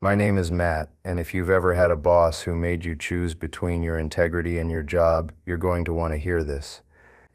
My name is Matt, and if you've ever had a boss who made you choose between your integrity and your job, you're going to want to hear this.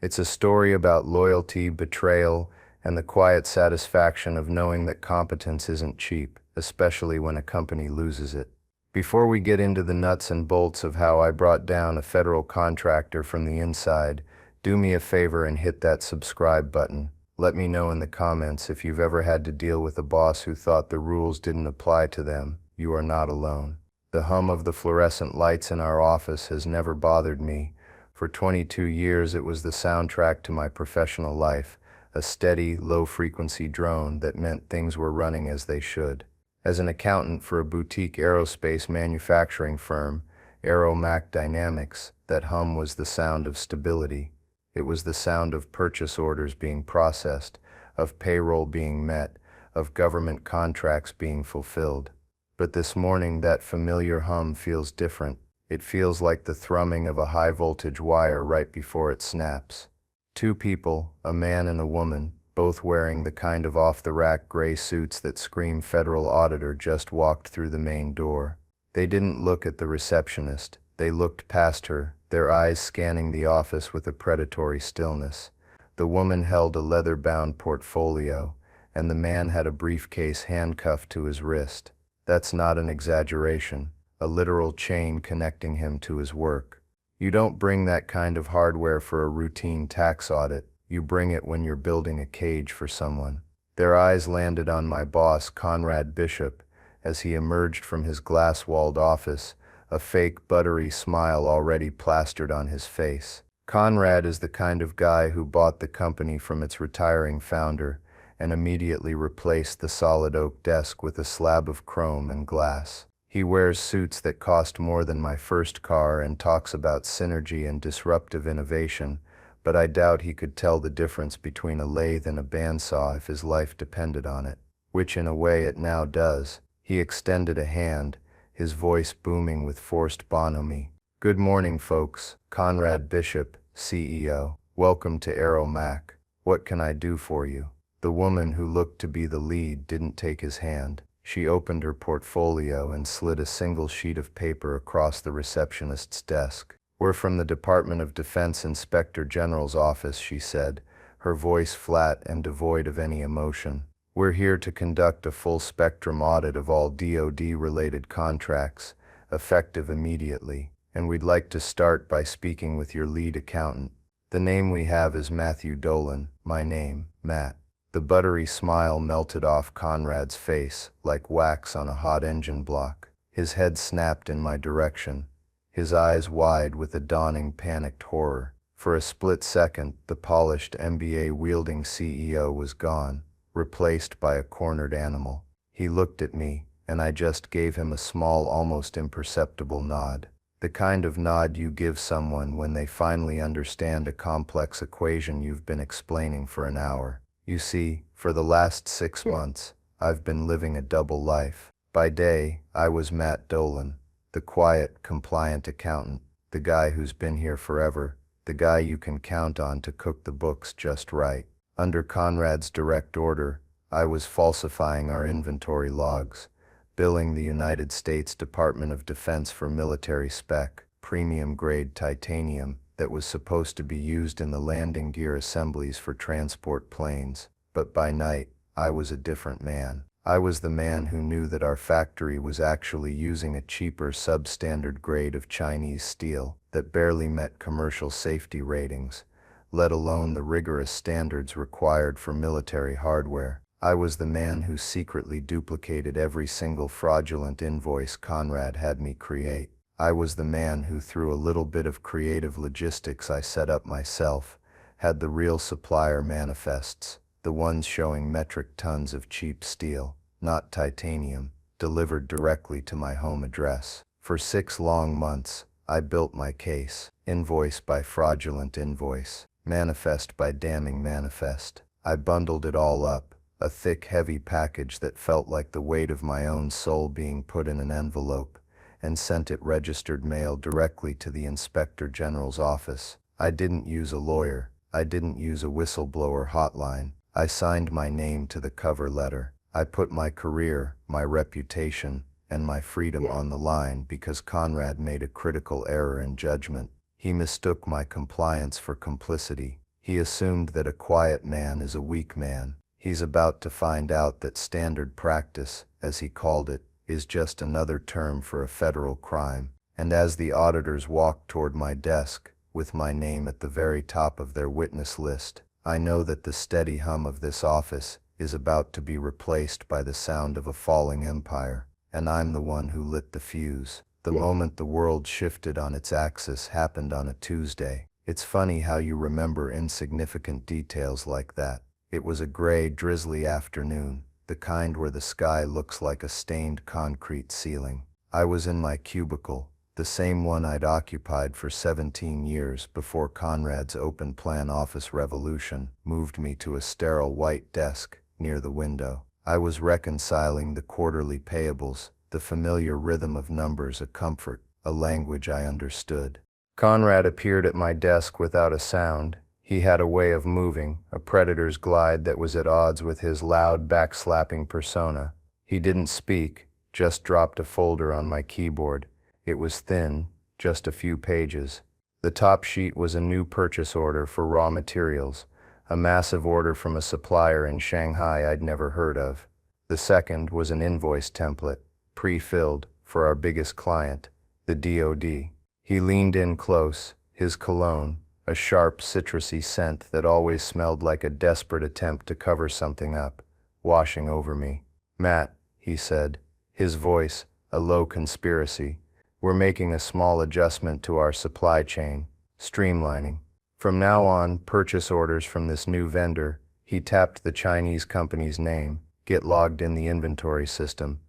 It's a story about loyalty, betrayal, and the quiet satisfaction of knowing that competence isn't cheap, especially when a company loses it. Before we get into the nuts and bolts of how I brought down a federal contractor from the inside, do me a favor and hit that subscribe button. Let me know in the comments if you've ever had to deal with a boss who thought the rules didn't apply to them. You are not alone. The hum of the fluorescent lights in our office has never bothered me. For 22 years, it was the soundtrack to my professional life, a steady, low-frequency drone that meant things were running as they should. As an accountant for a boutique aerospace manufacturing firm, Mac Dynamics, that hum was the sound of stability. It was the sound of purchase orders being processed, of payroll being met, of government contracts being fulfilled. But this morning, that familiar hum feels different. It feels like the thrumming of a high-voltage wire right before it snaps. Two people, a man and a woman, both wearing the kind of off-the-rack gray suits that scream federal auditor, just walked through the main door. They didn't look at the receptionist. They looked past her, their eyes scanning the office with a predatory stillness. The woman held a leather-bound portfolio, and the man had a briefcase handcuffed to his wrist. That's not an exaggeration, a literal chain connecting him to his work. You don't bring that kind of hardware for a routine tax audit. You bring it when you're building a cage for someone. Their eyes landed on my boss, Conrad Bishop, as he emerged from his glass-walled office, a fake buttery smile already plastered on his face. Conrad is the kind of guy who bought the company from its retiring founder and immediately replaced the solid oak desk with a slab of chrome and glass. He wears suits that cost more than my first car and talks about synergy and disruptive innovation, but I doubt he could tell the difference between a lathe and a bandsaw if his life depended on it, which in a way it now does. He extended a hand, his voice booming with forced bonhomie. "Good morning, folks. Conrad Bishop, CEO. Welcome to Mac. What can I do for you?" The woman who looked to be the lead didn't take his hand. She opened her portfolio and slid a single sheet of paper across the receptionist's desk. "We're from the Department of Defense Inspector General's office," she said, her voice flat and devoid of any emotion. "We're here to conduct a full-spectrum audit of all DoD-related contracts, effective immediately, and we'd like to start by speaking with your lead accountant. The name we have is Matthew Dolan. My name, Matt." The buttery smile melted off Conrad's face like wax on a hot engine block. His head snapped in my direction, his eyes wide with a dawning panicked horror. For a split second, the polished MBA-wielding CEO was gone, replaced by a cornered animal. He looked at me, and I just gave him a small, almost imperceptible nod. The kind of nod you give someone when they finally understand a complex equation you've been explaining for an hour. You see, for the last 6 months, I've been living a double life. By day, I was Matt Dolan, the quiet, compliant accountant, the guy who's been here forever, the guy you can count on to cook the books just right. Under Conrad's direct order, I was falsifying our inventory logs, billing the United States Department of Defense for military spec, premium-grade titanium that was supposed to be used in the landing gear assemblies for transport planes. But by night, I was a different man. I was the man who knew that our factory was actually using a cheaper substandard grade of Chinese steel that barely met commercial safety ratings, let alone the rigorous standards required for military hardware. I was the man who secretly duplicated every single fraudulent invoice Conrad had me create. I was the man who, through a little bit of creative logistics I set up myself, had the real supplier manifests, the ones showing metric tons of cheap steel, not titanium, delivered directly to my home address. For 6 long months, I built my case, invoice by fraudulent invoice, manifest by damning manifest. I bundled it all up, a thick, heavy package that felt like the weight of my own soul being put in an envelope, and sent it registered mail directly to the Inspector General's office. I didn't use a lawyer. I didn't use a whistleblower hotline. I signed my name to the cover letter. I put my career, my reputation, and my freedom on the line because Conrad made a critical error in judgment. He mistook my compliance for complicity. He assumed that a quiet man is a weak man. He's about to find out that standard practice, as he called it, is just another term for a federal crime. And as the auditors walked toward my desk, with my name at the very top of their witness list, I know that the steady hum of this office is about to be replaced by the sound of a falling empire, and I'm the one who lit the fuse. The moment the world shifted on its axis happened on a Tuesday. It's funny how you remember insignificant details like that. It was a gray, drizzly afternoon, the kind where the sky looks like a stained concrete ceiling. I was in my cubicle, the same one I'd occupied for 17 years before Conrad's open-plan office revolution moved me to a sterile white desk near the window. I was reconciling the quarterly payables, the familiar rhythm of numbers a comfort, a language I understood. Conrad appeared at my desk without a sound. He had a way of moving, a predator's glide that was at odds with his loud, backslapping persona. He didn't speak, just dropped a folder on my keyboard. It was thin, just a few pages. The top sheet was a new purchase order for raw materials, a massive order from a supplier in Shanghai I'd never heard of. The second was an invoice template, pre-filled, for our biggest client, the DoD. He leaned in close, his cologne, a sharp, citrusy scent that always smelled like a desperate attempt to cover something up, washing over me. "Matt," he said, his voice, a low conspiracy, "we're making a small adjustment to our supply chain, streamlining. From now on, purchase orders from this new vendor," he tapped the Chinese company's name, "get logged in the inventory system,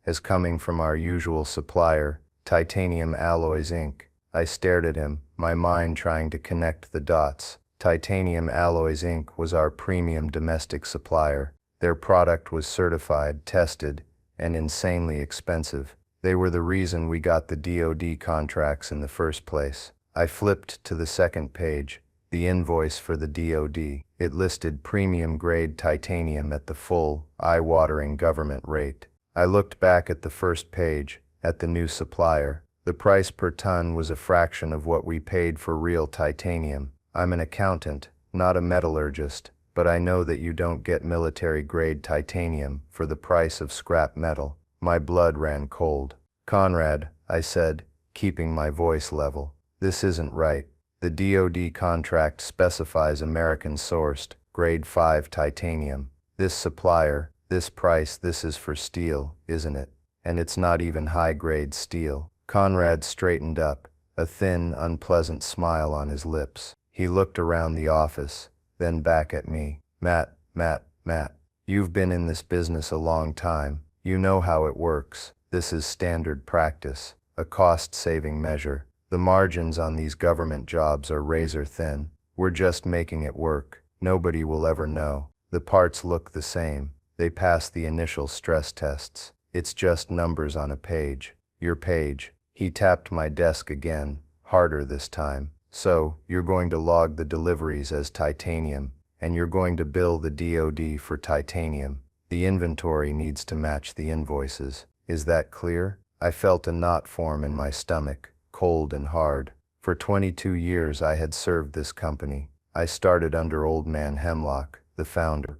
as coming from our usual supplier, Titanium Alloys Inc." I stared at him, my mind trying to connect the dots. Titanium Alloys Inc. was our premium domestic supplier. Their product was certified, tested, and insanely expensive. They were the reason we got the DoD contracts in the first place. I flipped to the second page, the invoice for the DoD. It listed premium-grade titanium at the full, eye-watering government rate. I looked back at the first page, at the new supplier. The price per ton was a fraction of what we paid for real titanium. I'm an accountant, not a metallurgist, but I know that you don't get military-grade titanium for the price of scrap metal. My blood ran cold. "Conrad," I said, keeping my voice level, "this isn't right. The DoD contract specifies American-sourced, grade 5 titanium. This supplier, this price, this is for steel, isn't it? And it's not even high-grade steel." Conrad straightened up, a thin, unpleasant smile on his lips. He looked around the office, then back at me. Matt, you've been in this business a long time. You know how it works. This is standard practice, a cost-saving measure. The margins on these government jobs are razor thin. We're just making it work. Nobody will ever know. The parts look the same. They pass the initial stress tests. It's just numbers on a page. Your page. He tapped my desk again, harder this time. "So, you're going to log the deliveries as titanium, and you're going to bill the DoD for titanium. The inventory needs to match the invoices. Is that clear?" I felt a knot form in my stomach, cold and hard. For 22 years I had served this company. I started under Old Man Hemlock, the founder.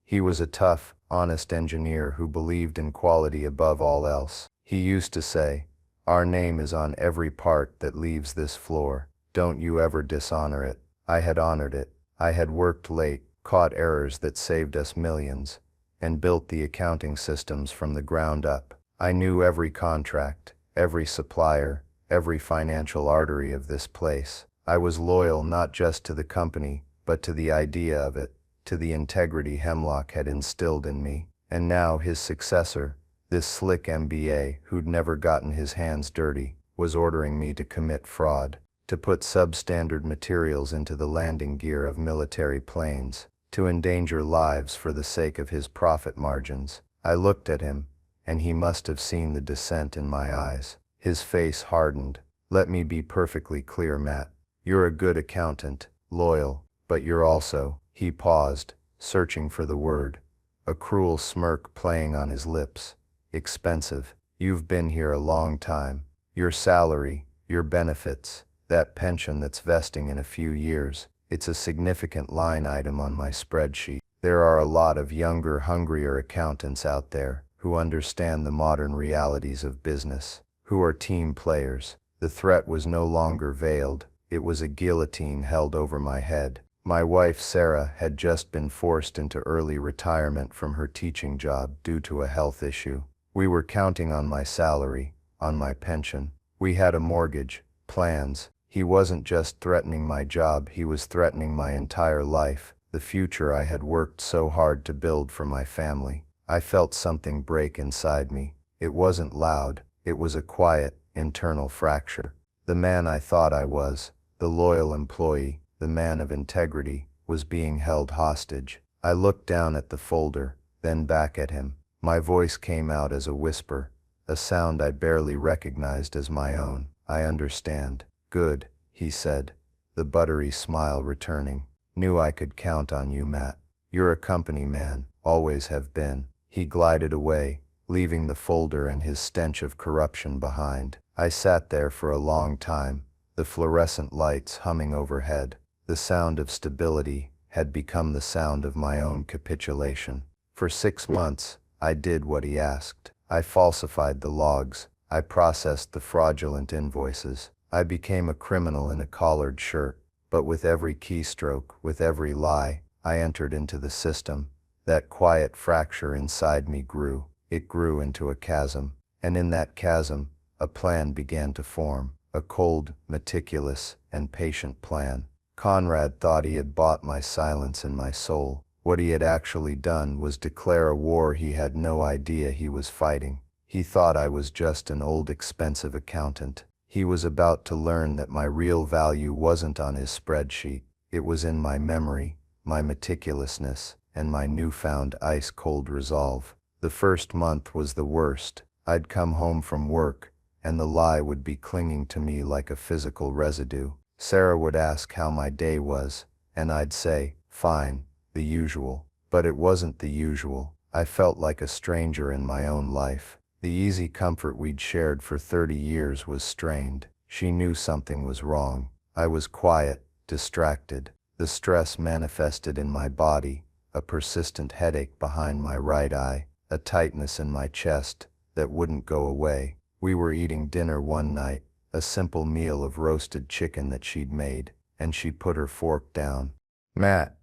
He was a tough, honest engineer who believed in quality above all else. He used to say, "Our name is on every part that leaves this floor. Don't you ever dishonor it." I had honored it. I had worked late, caught errors that saved us millions, and built the accounting systems from the ground up. I knew every contract, every supplier, every financial artery of this place. I was loyal not just to the company, but to the idea of it, to the integrity Hemlock had instilled in me. And now his successor, this slick MBA who'd never gotten his hands dirty, was ordering me to commit fraud, to put substandard materials into the landing gear of military planes, to endanger lives for the sake of his profit margins. I looked at him, and he must have seen the dissent in my eyes. His face hardened. "Let me be perfectly clear, Matt. You're a good accountant, loyal, but you're also—" He paused, searching for the word, a cruel smirk playing on his lips. "Expensive." You've been here a long time. Your salary, your benefits, that pension that's vesting in a few years, it's a significant line item on my spreadsheet. There are a lot of younger, hungrier accountants out there who understand the modern realities of business, who are team players. The threat was no longer veiled. It was a guillotine held over my head. My wife, Sarah, had just been forced into early retirement from her teaching job due to a health issue. We were counting on my salary, on my pension. We had a mortgage, plans. He wasn't just threatening my job, he was threatening my entire life, the future I had worked so hard to build for my family. I felt something break inside me. It wasn't loud, it was a quiet, internal fracture. The man I thought I was, the loyal employee, the man of integrity, was being held hostage. I looked down at the folder, then back at him. My voice came out as a whisper, a sound I barely recognized as my own. I understand. Good, he said, the buttery smile returning. Knew I could count on you, Matt. You're a company man, always have been. He glided away, leaving the folder and his stench of corruption behind. I sat there for a long time, the fluorescent lights humming overhead. The sound of stability had become the sound of my own capitulation. For 6 months, I did what he asked. I falsified the logs. I processed the fraudulent invoices. I became a criminal in a collared shirt. But with every keystroke, with every lie, I entered into the system. That quiet fracture inside me grew. It grew into a chasm. And in that chasm, a plan began to form. A cold, meticulous, and patient plan. Conrad thought he had bought my silence and my soul. What he had actually done was declare a war he had no idea he was fighting. He thought I was just an old expensive accountant. He was about to learn that my real value wasn't on his spreadsheet. It was in my memory, my meticulousness, and my newfound ice-cold resolve. The first month was the worst. I'd come home from work, and the lie would be clinging to me like a physical residue. Sarah would ask how my day was, and I'd say, fine, the usual. But it wasn't the usual. I felt like a stranger in my own life. The easy comfort we'd shared for 30 years was strained. She knew something was wrong. I was quiet, distracted. The stress manifested in my body, a persistent headache behind my right eye, a tightness in my chest that wouldn't go away. We were eating dinner one night, a simple meal of roasted chicken that she'd made, and she put her fork down. "Matt,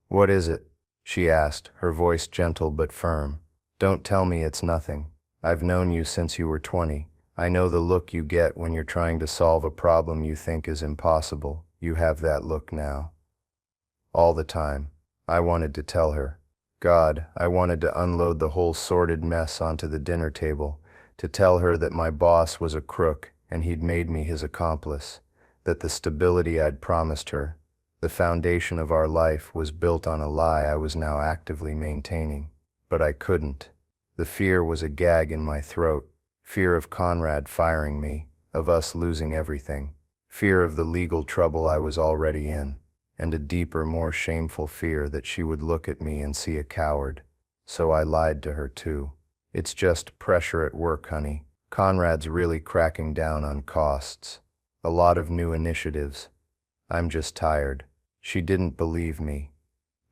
what is it?" she asked, her voice gentle but firm. "Don't tell me it's nothing. I've known you since you were 20. I know the look you get when you're trying to solve a problem you think is impossible. You have that look now." All the time, I wanted to tell her. God, I wanted to unload the whole sordid mess onto the dinner table, to tell her that my boss was a crook and he'd made me his accomplice, that the stability I'd promised her, the foundation of our life, was built on a lie I was now actively maintaining. But I couldn't. The fear was a gag in my throat, fear of Conrad firing me, of us losing everything, fear of the legal trouble I was already in, and a deeper, more shameful fear that she would look at me and see a coward. So I lied to her too. "It's just pressure at work, honey. Conrad's really cracking down on costs. A lot of new initiatives. I'm just tired." She didn't believe me,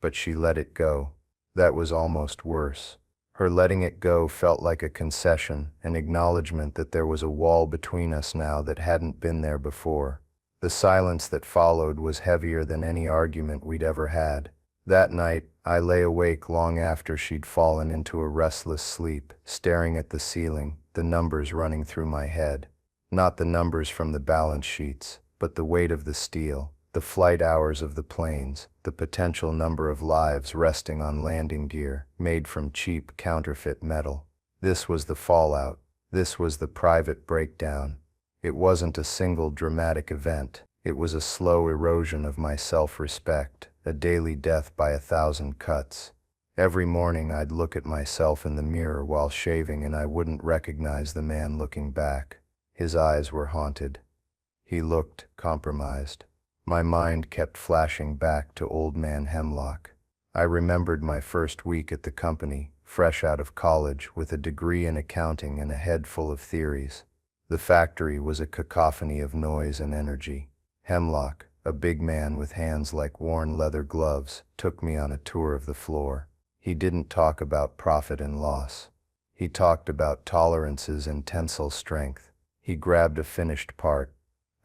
but she let it go. That was almost worse. Her letting it go felt like a concession, an acknowledgement that there was a wall between us now that hadn't been there before. The silence that followed was heavier than any argument we'd ever had. That night, I lay awake long after she'd fallen into a restless sleep, staring at the ceiling, the numbers running through my head. Not the numbers from the balance sheets, but the weight of the steel, the flight hours of the planes, the potential number of lives resting on landing gear made from cheap counterfeit metal. This was the fallout. This was the private breakdown. It wasn't a single dramatic event. It was a slow erosion of my self-respect, a daily death by 1,000 cuts. Every morning I'd look at myself in the mirror while shaving and I wouldn't recognize the man looking back. His eyes were haunted. He looked compromised. My mind kept flashing back to Old Man Hemlock. I remembered my first week at the company, fresh out of college with a degree in accounting and a head full of theories. The factory was a cacophony of noise and energy. Hemlock, a big man with hands like worn leather gloves, took me on a tour of the floor. He didn't talk about profit and loss. He talked about tolerances and tensile strength. He grabbed a finished part,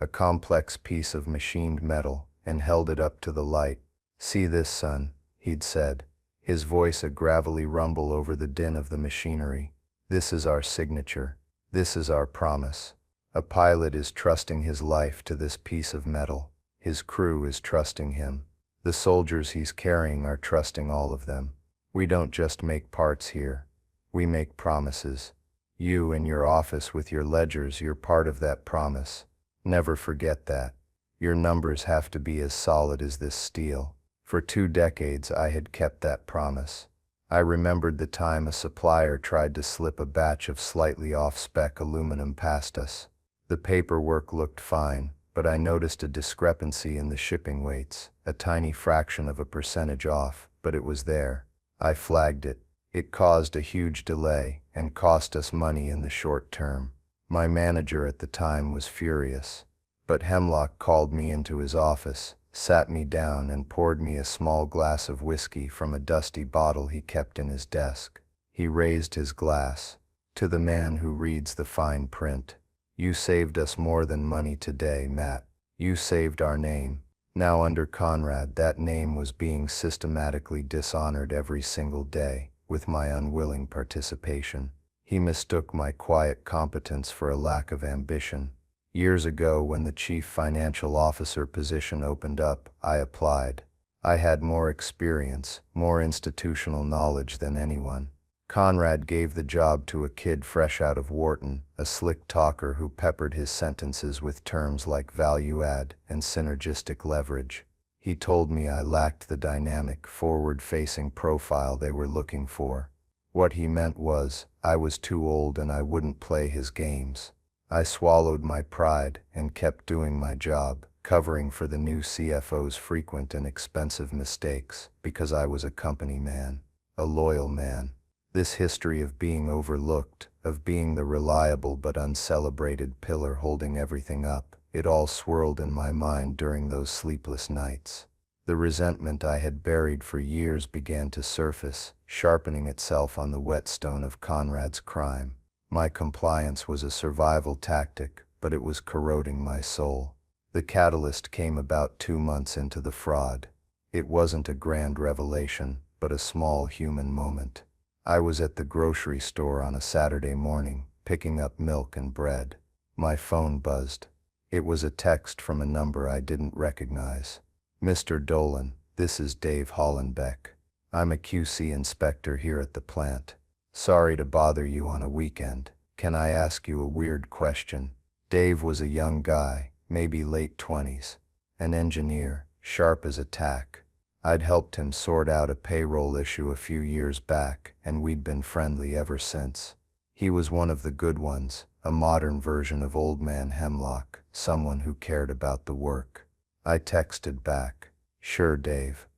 a complex piece of machined metal, and held it up to the light. "See this, son," he'd said, his voice a gravelly rumble over the din of the machinery. "This is our signature. This is our promise. A pilot is trusting his life to this piece of metal. His crew is trusting him. The soldiers he's carrying are trusting all of them. We don't just make parts here. We make promises. You in your office with your ledgers, you're part of that promise. Never forget that. Your numbers have to be as solid as this steel." For 2 decades I had kept that promise. I remembered the time a supplier tried to slip a batch of slightly off-spec aluminum past us. The paperwork looked fine, but I noticed a discrepancy in the shipping weights, a tiny fraction of a percentage off, but it was there. I flagged it. It caused a huge delay and cost us money in the short term. My manager at the time was furious. But Hemlock called me into his office, sat me down, and poured me a small glass of whiskey from a dusty bottle he kept in his desk. He raised his glass. "To the man who reads the fine print. You saved us more than money today, Matt. You saved our name." Now under Conrad, that name was being systematically dishonored every single day, with my unwilling participation. He mistook my quiet competence for a lack of ambition. Years ago, when the chief financial officer position opened up, I applied. I had more experience, more institutional knowledge than anyone. Conrad gave the job to a kid fresh out of Wharton, a slick talker who peppered his sentences with terms like value add and synergistic leverage. He told me I lacked the dynamic, forward-facing profile they were looking for. What he meant was, I was too old and I wouldn't play his games. I swallowed my pride and kept doing my job, covering for the new CFO's frequent and expensive mistakes, because I was a company man, a loyal man. This history of being overlooked, of being the reliable but uncelebrated pillar holding everything up, it all swirled in my mind during those sleepless nights. The resentment I had buried for years began to surface, sharpening itself on the whetstone of Conrad's crime. My compliance was a survival tactic, but it was corroding my soul. The catalyst came about 2 months into the fraud. It wasn't a grand revelation, but a small human moment. I was at the grocery store on a Saturday morning, picking up milk and bread. My phone buzzed. It was a text from a number I didn't recognize. "Mr. Dolan, this is Dave Hollenbeck. I'm a QC inspector here at the plant. Sorry to bother you on a weekend. Can I ask you a weird question?" Dave was a young guy, maybe late 20s. An engineer, sharp as a tack. I'd helped him sort out a payroll issue a few years back, and we'd been friendly ever since. He was one of the good ones, a modern version of Old Man Hemlock, someone who cared about the work. I texted back, "Sure, Dave.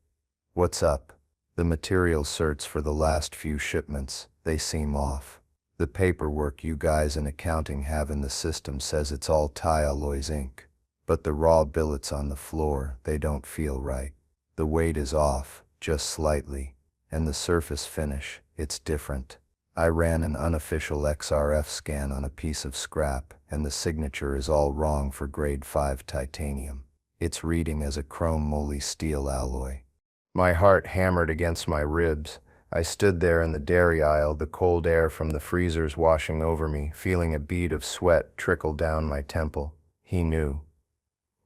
What's up? The material certs for the last few shipments, they seem off. The paperwork you guys in accounting have in the system says it's all Ty-Alloys Inc. But the raw billets on the floor, they don't feel right. The weight is off, just slightly, and the surface finish, it's different. I ran an unofficial XRF scan on a piece of scrap, and the signature is all wrong for grade 5 titanium. It's reading as a chrome moly steel alloy." My heart hammered against my ribs. I stood there in the dairy aisle, the cold air from the freezers washing over me, feeling a bead of sweat trickle down my temple. He knew.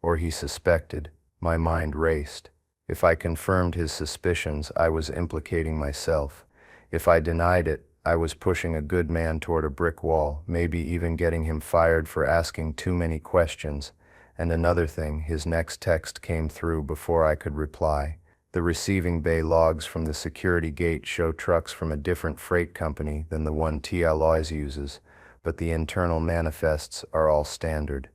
Or he suspected. My mind raced. If I confirmed his suspicions, I was implicating myself. If I denied it, I was pushing a good man toward a brick wall, maybe even getting him fired for asking too many questions. And another thing, his next text came through before I could reply. The receiving bay logs from the security gate show trucks from a different freight company than the one Ty-Alloys uses, but the internal manifests are all standard.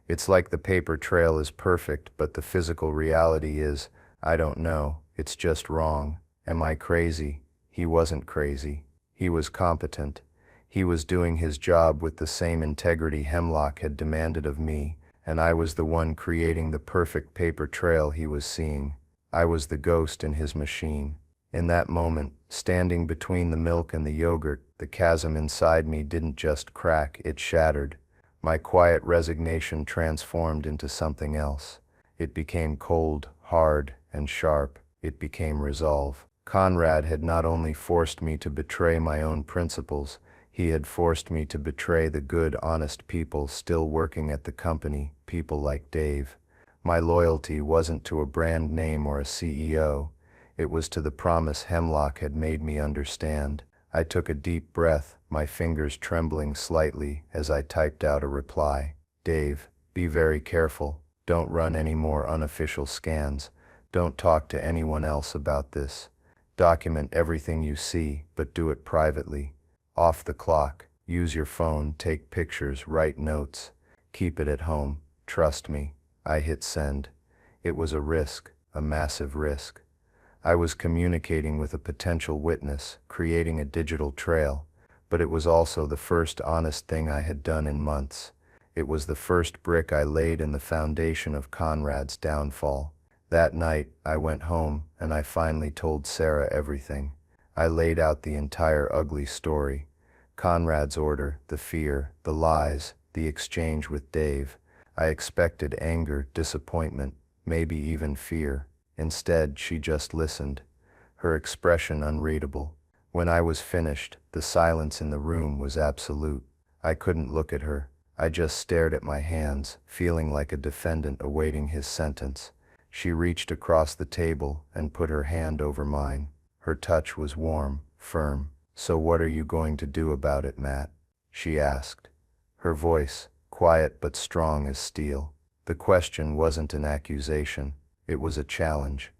It's like the paper trail is perfect, but the physical reality is, I don't know, it's just wrong. Am I crazy? He wasn't crazy. He was competent. He was doing his job with the same integrity Hemlock had demanded of me, and I was the one creating the perfect paper trail he was seeing. I was the ghost in his machine. In that moment, standing between the milk and the yogurt, the chasm inside me didn't just crack, it shattered. My quiet resignation transformed into something else. It became cold, hard, and sharp. It became resolve. Conrad had not only forced me to betray my own principles, he had forced me to betray the good, honest people still working at the company, people like Dave. My loyalty wasn't to a brand name or a CEO. It was to the promise Hemlock had made me understand. I took a deep breath, my fingers trembling slightly as I typed out a reply. Dave, be very careful. Don't run any more unofficial scans. Don't talk to anyone else about this. Document everything you see, but do it privately. Off the clock. Use your phone, take pictures, write notes. Keep it at home. Trust me. I hit send. It was a risk, a massive risk. I was communicating with a potential witness, creating a digital trail, but it was also the first honest thing I had done in months. It was the first brick I laid in the foundation of Conrad's downfall. That night, I went home, and I finally told Sarah everything. I laid out the entire ugly story. Conrad's order, the fear, the lies, the exchange with Dave. I expected anger, disappointment, maybe even fear. Instead, she just listened, her expression unreadable. When I was finished, the silence in the room was absolute. I couldn't look at her. I just stared at my hands, feeling like a defendant awaiting his sentence. She reached across the table and put her hand over mine. Her touch was warm, firm. "So what are you going to do about it, Matt?" she asked. Her voice, quiet but strong as steel. The question wasn't an accusation. It was a challenge.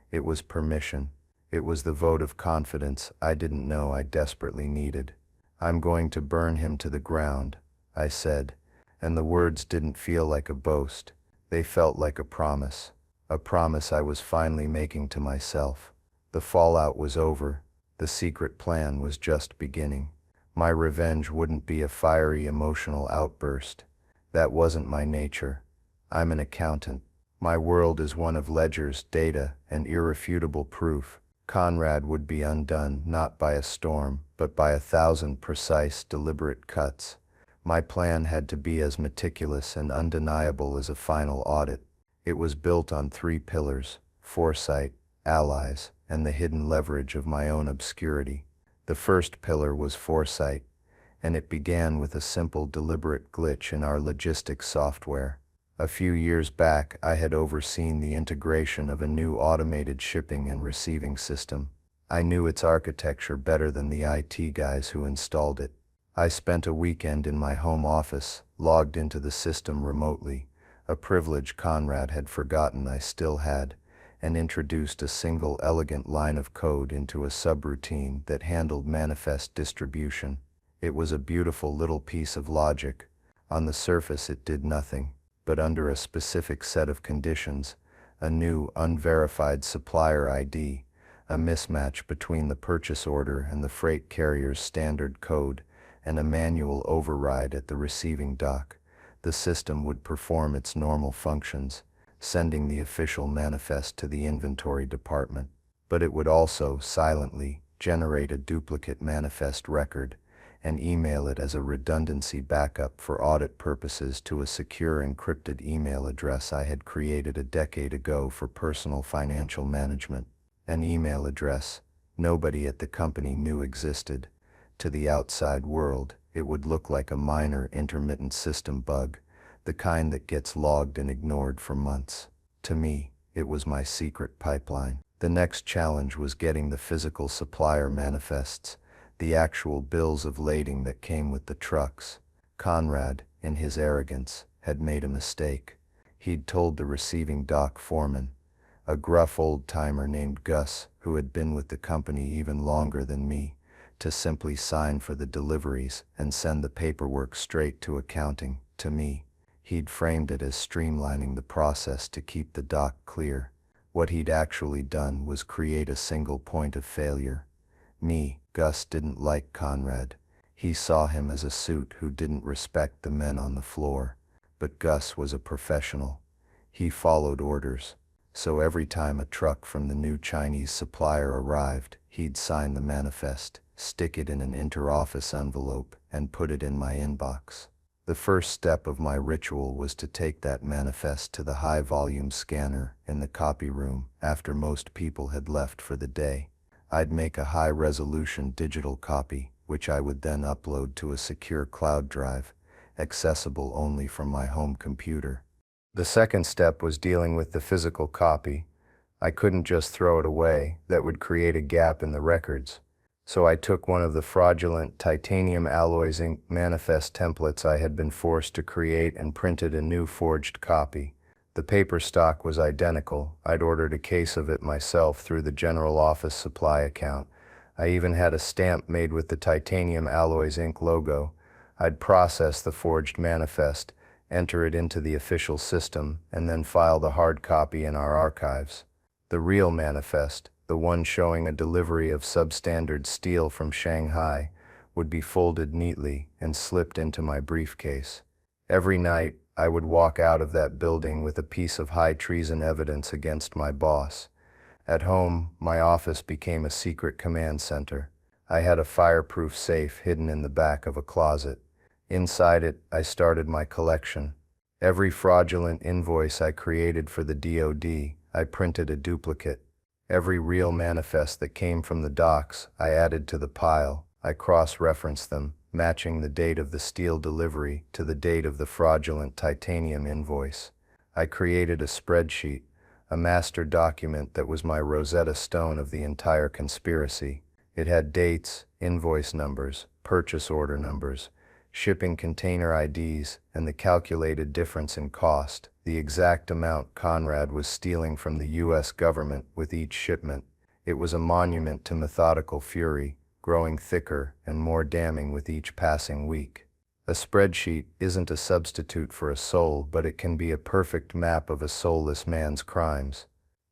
It was permission. It was the vote of confidence I didn't know I desperately needed. "I'm going to burn him to the ground," I said, and the words didn't feel like a boast. They felt like a promise I was finally making to myself. The fallout was over. The secret plan was just beginning. My revenge wouldn't be a fiery emotional outburst. That wasn't my nature. I'm an accountant. My world is one of ledgers, data, and irrefutable proof. Conrad would be undone not by a storm, but by 1,000 precise, deliberate cuts. My plan had to be as meticulous and undeniable as a final audit. It was built on 3 pillars: foresight, allies, and the hidden leverage of my own obscurity. The first pillar was foresight, and it began with a simple, deliberate glitch in our logistics software. A few years back, I had overseen the integration of a new automated shipping and receiving system. I knew its architecture better than the IT guys who installed it. I spent a weekend in my home office, logged into the system remotely, a privilege Conrad had forgotten I still had, and introduced a single elegant line of code into a subroutine that handled manifest distribution. It was a beautiful little piece of logic. On the surface it did nothing, but under a specific set of conditions, a new unverified supplier ID, a mismatch between the purchase order and the freight carrier's standard code, and a manual override at the receiving dock, the system would perform its normal functions, sending the official manifest to the inventory department. But it would also, silently, generate a duplicate manifest record and email it as a redundancy backup for audit purposes to a secure encrypted email address I had created a decade ago for personal financial management. An email address nobody at the company knew existed. To the outside world, it would look like a minor intermittent system bug, the kind that gets logged and ignored for months. To me, it was my secret pipeline. The next challenge was getting the physical supplier manifests, the actual bills of lading that came with the trucks. Conrad, in his arrogance, had made a mistake. He'd told the receiving dock foreman, a gruff old-timer named Gus, who had been with the company even longer than me, to simply sign for the deliveries and send the paperwork straight to accounting. To me, he'd framed it as streamlining the process to keep the dock clear. What he'd actually done was create a single point of failure. Gus didn't like Conrad. He saw him as a suit who didn't respect the men on the floor. But Gus was a professional. He followed orders. So every time a truck from the new Chinese supplier arrived, he'd sign the manifest, stick it in an inter-office envelope, and put it in my inbox. The first step of my ritual was to take that manifest to the high-volume scanner in the copy room after most people had left for the day. I'd make a high-resolution digital copy, which I would then upload to a secure cloud drive, accessible only from my home computer. The second step was dealing with the physical copy. I couldn't just throw it away. That would create a gap in the records. So I took one of the fraudulent titanium alloys ink manifest templates I had been forced to create and printed a new forged copy. The paper stock was identical. I'd ordered a case of it myself through the general office supply account. I even had a stamp made with the titanium alloys ink logo. I'd process the forged manifest, enter it into the official system, and then file the hard copy in our archives. The real manifest, the one showing a delivery of substandard steel from Shanghai, would be folded neatly and slipped into my briefcase. Every night, I would walk out of that building with a piece of high treason evidence against my boss. At home, my office became a secret command center. I had a fireproof safe hidden in the back of a closet. Inside it, I started my collection. Every fraudulent invoice I created for the DoD, I printed a duplicate. Every real manifest that came from the docks, I added to the pile. I cross-referenced them, matching the date of the steel delivery to the date of the fraudulent titanium invoice. I created a spreadsheet, a master document that was my Rosetta Stone of the entire conspiracy. It had dates, invoice numbers, purchase order numbers, shipping container IDs, and the calculated difference in cost, the exact amount Conrad was stealing from the U.S. government with each shipment. It was a monument to methodical fury, growing thicker and more damning with each passing week. A spreadsheet isn't a substitute for a soul, but it can be a perfect map of a soulless man's crimes.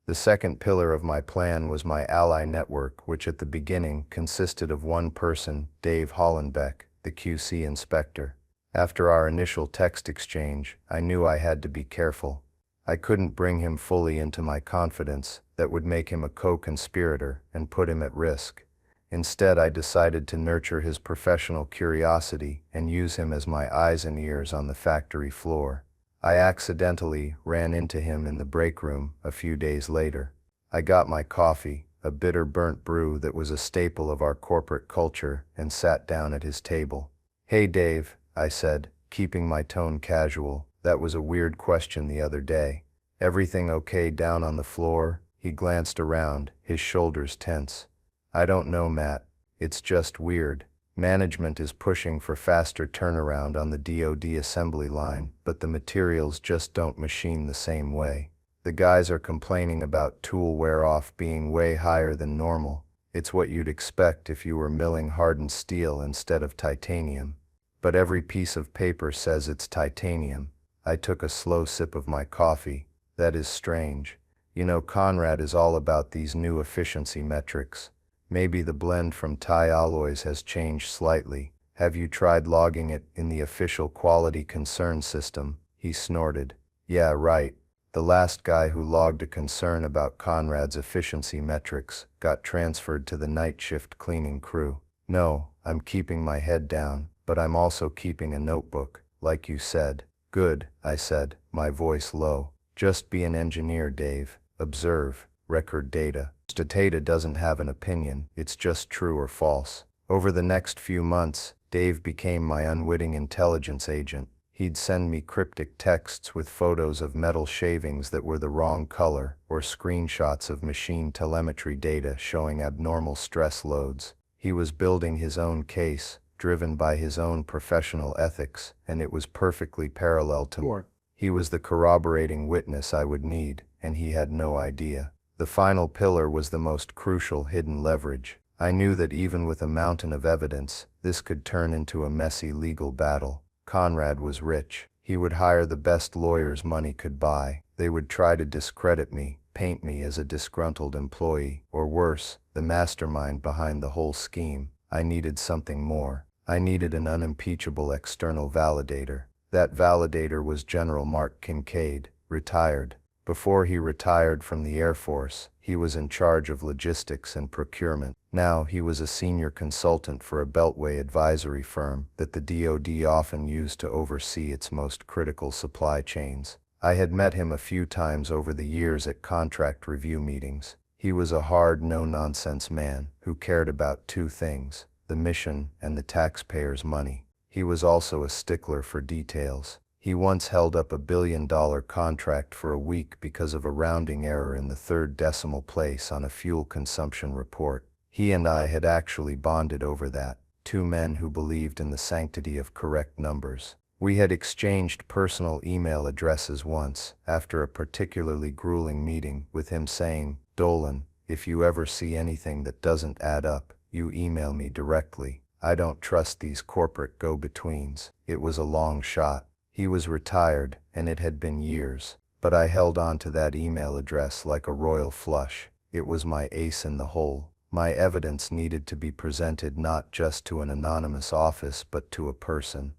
The second pillar of my plan was my ally network, which at the beginning consisted of one person, Dave Hollenbeck, the QC inspector. After our initial text exchange, I knew I had to be careful. I couldn't bring him fully into my confidence. That would make him a co-conspirator and put him at risk. Instead, I decided to nurture his professional curiosity and use him as my eyes and ears on the factory floor. I accidentally ran into him in the break room a few days later. I got my coffee, a bitter burnt brew that was a staple of our corporate culture, and sat down at his table. "Hey Dave," I said, keeping my tone casual. "That was a weird question the other day. Everything okay down on the floor?" He glanced around, his shoulders tense. "I don't know, Matt. It's just weird. Management is pushing for faster turnaround on the DoD assembly line, but the materials just don't machine the same way. The guys are complaining about tool wear-off being way higher than normal. It's what you'd expect if you were milling hardened steel instead of titanium. But every piece of paper says it's titanium." I took a slow sip of my coffee. "That is strange. You know, Conrad is all about these new efficiency metrics. Maybe the blend from Thai alloys has changed slightly. Have you tried logging it in the official quality concern system?" He snorted. "Yeah, right. The last guy who logged a concern about Conrad's efficiency metrics got transferred to the night shift cleaning crew. No, I'm keeping my head down, but I'm also keeping a notebook, like you said." "Good," I said, my voice low. "Just be an engineer, Dave. Observe, record data. Data doesn't have an opinion, it's just true or false." Over the next few months, Dave became my unwitting intelligence agent. He'd send me cryptic texts with photos of metal shavings that were the wrong color, or screenshots of machine telemetry data showing abnormal stress loads. He was building his own case, driven by his own professional ethics, and it was perfectly parallel to mine. He was the corroborating witness I would need, and he had no idea. The final pillar was the most crucial hidden leverage. I knew that even with a mountain of evidence, this could turn into a messy legal battle. Conrad was rich. He would hire the best lawyers money could buy. They would try to discredit me, paint me as a disgruntled employee, or worse, the mastermind behind the whole scheme. I needed something more. I needed an unimpeachable external validator. That validator was General Mark Kincaid, retired. Before he retired from the Air Force, he was in charge of logistics and procurement. Now he was a senior consultant for a Beltway advisory firm that the DoD often used to oversee its most critical supply chains. I had met him a few times over the years at contract review meetings. He was a hard, no-nonsense man who cared about two things: the mission and the taxpayers' money. He was also a stickler for details. He once held up a $1 billion contract for a week because of a rounding error in the third decimal place on a fuel consumption report. He and I had actually bonded over that, two men who believed in the sanctity of correct numbers. We had exchanged personal email addresses once, after a particularly grueling meeting, with him saying, "Dolan, if you ever see anything that doesn't add up, you email me directly. I don't trust these corporate go-betweens." It was a long shot. He was retired, and it had been years, but I held on to that email address like a royal flush. It was my ace in the hole. My evidence needed to be presented not just to an anonymous office but to a person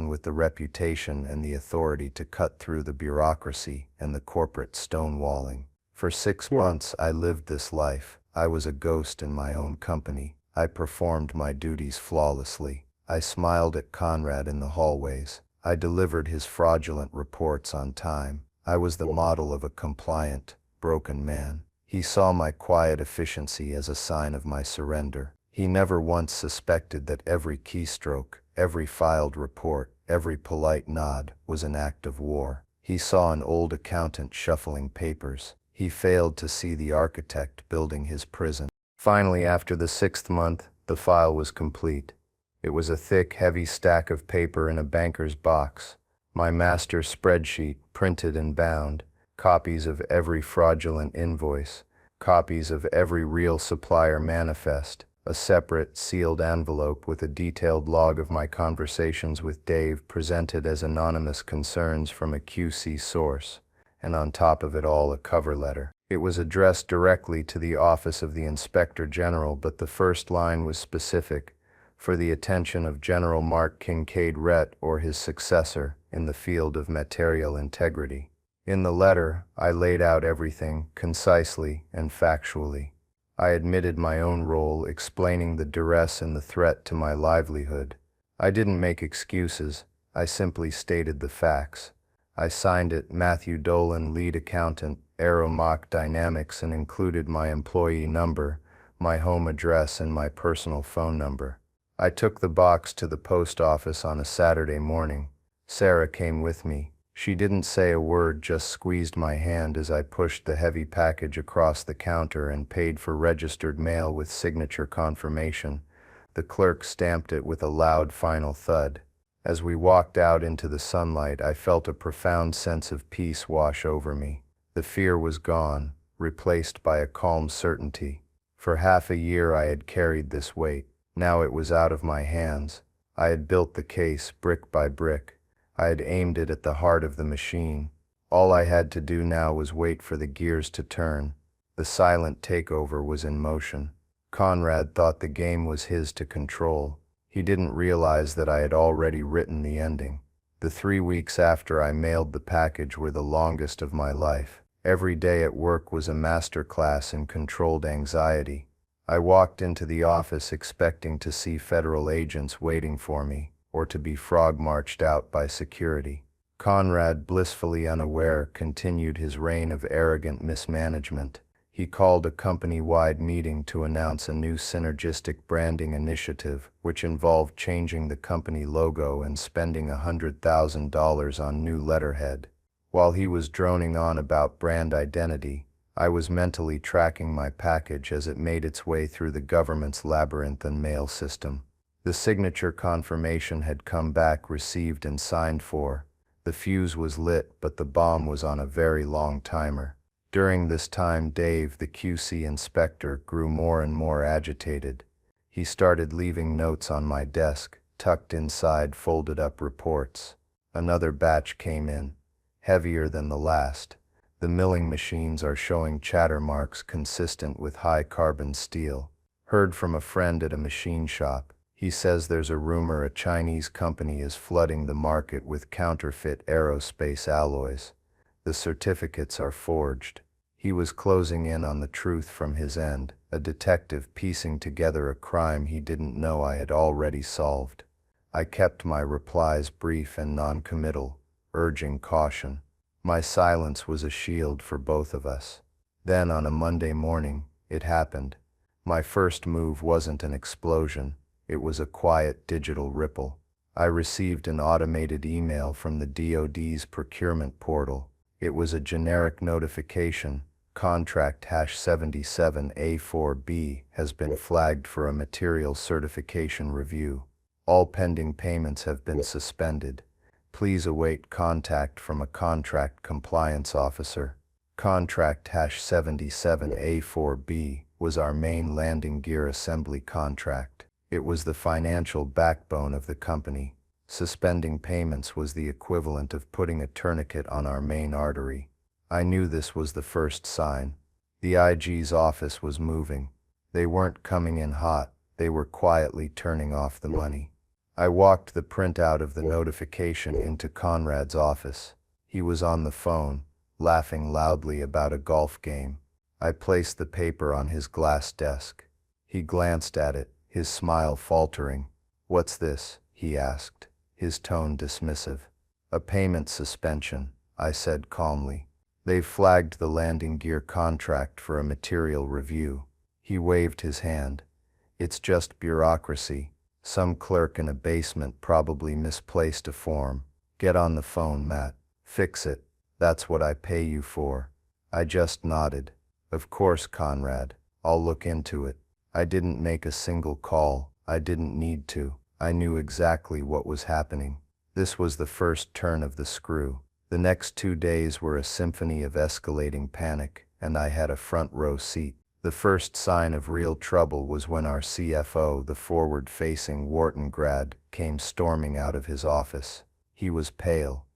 with the reputation and the authority to cut through the bureaucracy and the corporate stonewalling. For 6 months I lived this life. I was a ghost in my own company. I performed my duties flawlessly. I smiled at Conrad in the hallways. I delivered his fraudulent reports on time. I was the model of a compliant, broken man. He saw my quiet efficiency as a sign of my surrender. He never once suspected that every keystroke, every filed report, every polite nod was an act of war. He saw an old accountant shuffling papers. He failed to see the architect building his prison. Finally, after the 6th month, the file was complete. It was a thick, heavy stack of paper in a banker's box. My master spreadsheet, printed and bound, copies of every fraudulent invoice, copies of every real supplier manifest, a separate, sealed envelope with a detailed log of my conversations with Dave presented as anonymous concerns from a QC source, and on top of it all a cover letter. It was addressed directly to the Office of the Inspector General, but the first line was specific: for the attention of General Mark Kincaid Rhett or his successor in the field of material integrity. In the letter, I laid out everything concisely and factually. I admitted my own role, explaining the duress and the threat to my livelihood. I didn't make excuses, I simply stated the facts. I signed it Matthew Dolan, lead accountant, Aeromock Dynamics, and included my employee number, my home address, and my personal phone number. I took the box to the post office on a Saturday morning. Sarah came with me. She didn't say a word, just squeezed my hand as I pushed the heavy package across the counter and paid for registered mail with signature confirmation. The clerk stamped it with a loud final thud. As we walked out into the sunlight, I felt a profound sense of peace wash over me. The fear was gone, replaced by a calm certainty. For half a year I had carried this weight. Now it was out of my hands. I had built the case brick by brick. I had aimed it at the heart of the machine. All I had to do now was wait for the gears to turn. The silent takeover was in motion. Conrad thought the game was his to control. He didn't realize that I had already written the ending. The 3 weeks after I mailed the package were the longest of my life. Every day at work was a master class in controlled anxiety. I walked into the office expecting to see federal agents waiting for me, or to be frog-marched out by security. Conrad, blissfully unaware, continued his reign of arrogant mismanagement. He called a company-wide meeting to announce a new synergistic branding initiative, which involved changing the company logo and spending $100,000 on new letterhead. While he was droning on about brand identity, I was mentally tracking my package as it made its way through the government's labyrinthine mail system. The signature confirmation had come back, received and signed for. The fuse was lit, but the bomb was on a very long timer. During this time, Dave, the QC inspector, grew more and more agitated. He started leaving notes on my desk, tucked inside folded-up reports. Another batch came in, heavier than the last. The milling machines are showing chatter marks consistent with high-carbon steel. Heard from a friend at a machine shop. He says there's a rumor a Chinese company is flooding the market with counterfeit aerospace alloys. The certificates are forged. He was closing in on the truth from his end, a detective piecing together a crime he didn't know I had already solved. I kept my replies brief and non-committal, urging caution. My silence was a shield for both of us. Then on a Monday morning, it happened. My first move wasn't an explosion, it was a quiet digital ripple. I received an automated email from the DoD's procurement portal. It was a generic notification. Contract #77A4B has been flagged for a material certification review. All pending payments have been suspended. Please await contact from a contract compliance officer. Contract #77A4B was our main landing gear assembly contract. It was the financial backbone of the company. Suspending payments was the equivalent of putting a tourniquet on our main artery. I knew this was the first sign. The IG's office was moving. They weren't coming in hot, they were quietly turning off the money. I walked the printout of the notification into Conrad's office. He was on the phone, laughing loudly about a golf game. I placed the paper on his glass desk. He glanced at it, his smile faltering. "What's this?" he asked, his tone dismissive. "A payment suspension," I said calmly. "They've flagged the landing gear contract for a material review." He waved his hand. "It's just bureaucracy. Some clerk in a basement probably misplaced a form. Get on the phone, Matt. Fix it. That's what I pay you for." I just nodded. "Of course, Conrad. I'll look into it." I didn't make a single call. I didn't need to. I knew exactly what was happening. This was the first turn of the screw. The next 2 days were a symphony of escalating panic, and I had a front row seat. The first sign of real trouble was when our CFO, the forward-facing Wharton grad, came storming out of his office. He was pale.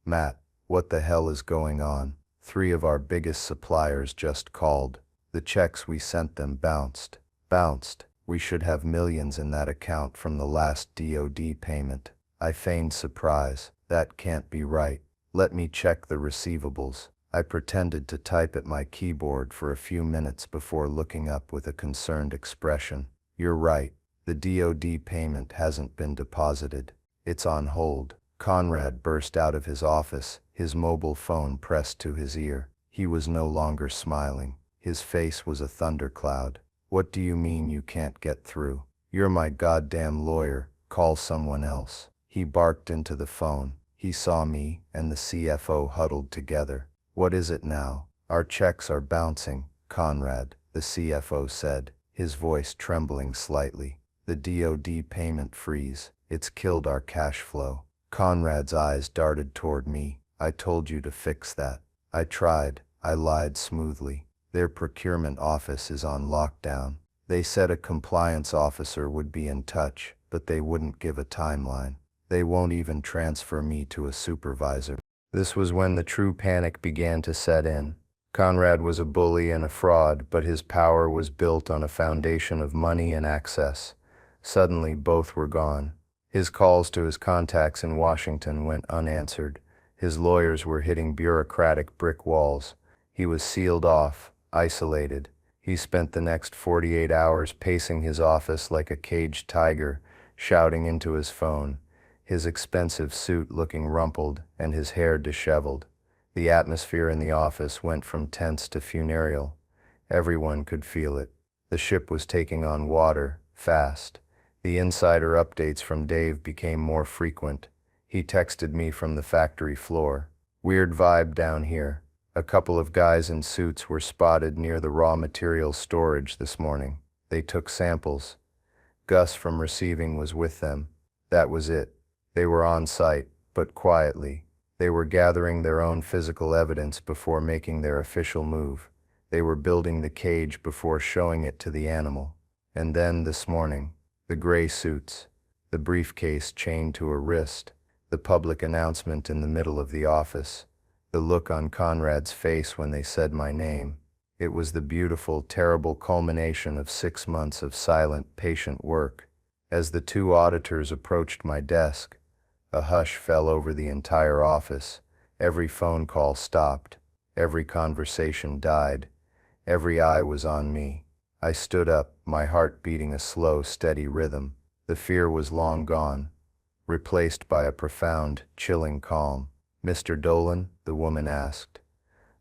"Matt, what the hell is going on? 3 of our biggest suppliers just called. The checks we sent them bounced. Bounced. We should have millions in that account from the last DoD payment." I feigned surprise. "That can't be right. Let me check the receivables." I pretended to type at my keyboard for a few minutes before looking up with a concerned expression. "You're right. The DoD payment hasn't been deposited. It's on hold." Conrad burst out of his office, his mobile phone pressed to his ear. He was no longer smiling. His face was a thundercloud. "What do you mean you can't get through? You're my goddamn lawyer. Call someone else." He barked into the phone. He saw me and the CFO huddled together. "What is it now?" "Our checks are bouncing, Conrad," the CFO said, his voice trembling slightly. "The DoD payment freeze. It's killed our cash flow." Conrad's eyes darted toward me. "I told you to fix that." "I tried," I lied smoothly. "Their procurement office is on lockdown. They said a compliance officer would be in touch, but they wouldn't give a timeline. They won't even transfer me to a supervisor." This was when the true panic began to set in. Conrad was a bully and a fraud, but his power was built on a foundation of money and access. Suddenly, both were gone. His calls to his contacts in Washington went unanswered. His lawyers were hitting bureaucratic brick walls. He was sealed off, isolated. He spent the next 48 hours pacing his office like a caged tiger, shouting into his phone, his expensive suit looking rumpled and his hair disheveled. The atmosphere in the office went from tense to funereal. Everyone could feel it. The ship was taking on water, fast. The insider updates from Dave became more frequent. He texted me from the factory floor. "Weird vibe down here. A couple of guys in suits were spotted near the raw materials storage this morning. They took samples. Gus from receiving was with them. That was it. They were on site, but quietly. They were gathering their own physical evidence before making their official move. They were building the cage before showing it to the animal. And then, this morning, the gray suits, the briefcase chained to a wrist, the public announcement in the middle of the office. The look on Conrad's face when they said my name. It was the beautiful, terrible culmination of 6 months of silent, patient work. As the two auditors approached my desk, a hush fell over the entire office. Every phone call stopped. Every conversation died. Every eye was on me. I stood up, my heart beating a slow, steady rhythm. The fear was long gone, replaced by a profound, chilling calm. "Mr. Dolan?" the woman asked.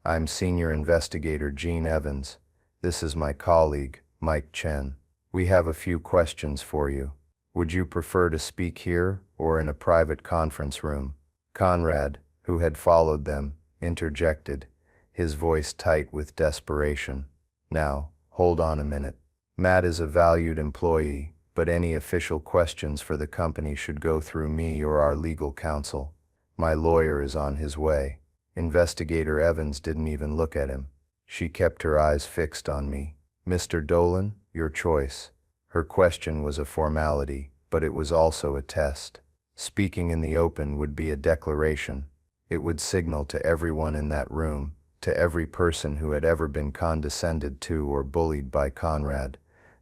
"I'm Senior Investigator Gene Evans. This is my colleague, Mike Chen. We have a few questions for you. Would you prefer to speak here or in a private conference room?" Conrad, who had followed them, interjected, his voice tight with desperation. "Now, hold on a minute. Matt is a valued employee, but any official questions for the company should go through me or our legal counsel. My lawyer is on his way." Investigator Evans didn't even look at him. She kept her eyes fixed on me. "Mr. Dolan, your choice." Her question was a formality, but it was also a test. Speaking in the open would be a declaration. It would signal to everyone in that room, to every person who had ever been condescended to or bullied by Conrad,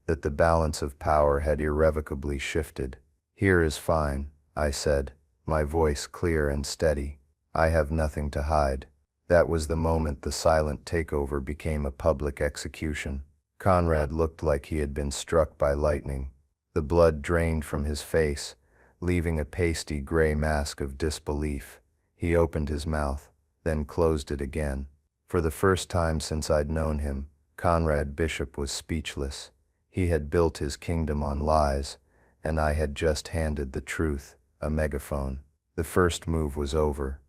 that the balance of power had irrevocably shifted. "Here is fine," I said, my voice clear and steady. "I have nothing to hide." That was the moment the silent takeover became a public execution. Conrad looked like he had been struck by lightning. The blood drained from his face, leaving a pasty gray mask of disbelief. He opened his mouth, then closed it again. For the first time since I'd known him, Conrad Bishop was speechless. He had built his kingdom on lies, and I had just handed the truth, a megaphone. The first move was over.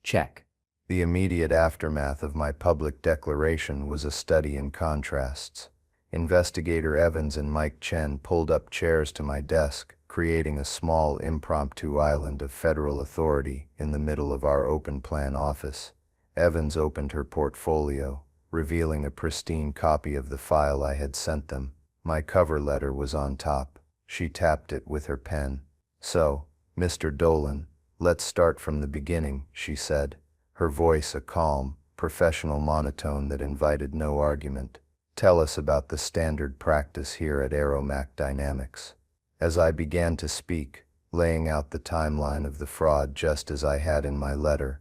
Check. The immediate aftermath of my public declaration was a study in contrasts. Investigator Evans and Mike Chen pulled up chairs to my desk, creating a small impromptu island of federal authority in the middle of our open-plan office. Evans opened her portfolio, revealing a pristine copy of the file I had sent them. My cover letter was on top. She tapped it with her pen. "So, Mr. Dolan, let's start from the beginning," she said, her voice a calm, professional monotone that invited no argument. "Tell us about the standard practice here at Aeromac Dynamics." As I began to speak, laying out the timeline of the fraud just as I had in my letter,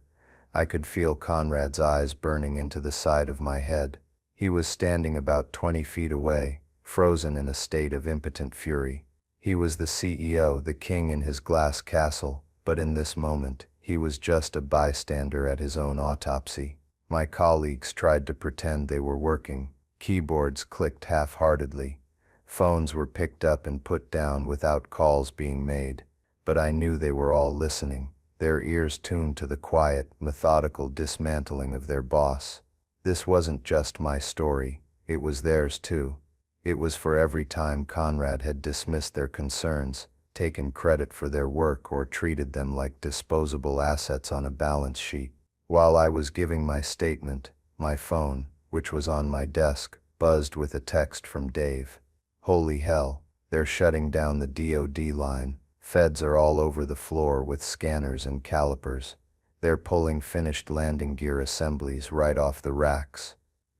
I could feel Conrad's eyes burning into the side of my head. He was standing about 20 feet away, frozen in a state of impotent fury. He was the CEO, the king in his glass castle, but in this moment, he was just a bystander at his own autopsy. My colleagues tried to pretend they were working. Keyboards clicked half-heartedly. Phones were picked up and put down without calls being made. But I knew they were all listening, their ears tuned to the quiet, methodical dismantling of their boss. This wasn't just my story, it was theirs too. It was for every time Conrad had dismissed their concerns, taken credit for their work, or treated them like disposable assets on a balance sheet. While I was giving my statement, my phone, which was on my desk, buzzed with a text from Dave. "Holy hell, they're shutting down the DoD line. Feds are all over the floor with scanners and calipers. They're pulling finished landing gear assemblies right off the racks.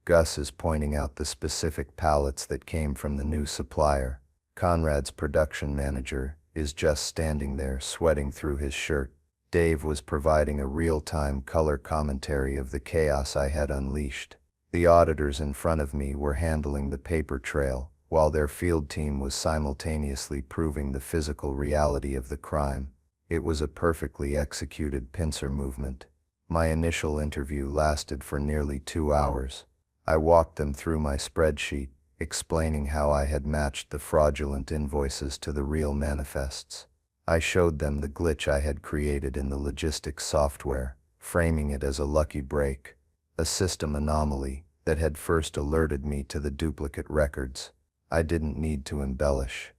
Gus is pointing out the specific pallets that came from the new supplier. Conrad's production manager is just standing there sweating through his shirt. Dave was providing a real-time color commentary of the chaos I had unleashed. The auditors in front of me were handling the paper trail, while their field team was simultaneously proving the physical reality of the crime. It was a perfectly executed pincer movement. My initial interview lasted for nearly 2 hours. I walked them through my spreadsheet, explaining how I had matched the fraudulent invoices to the real manifests. I showed them the glitch I had created in the logistics software, framing it as a lucky break, a system anomaly that had first alerted me to the duplicate records. I didn't need to embellish.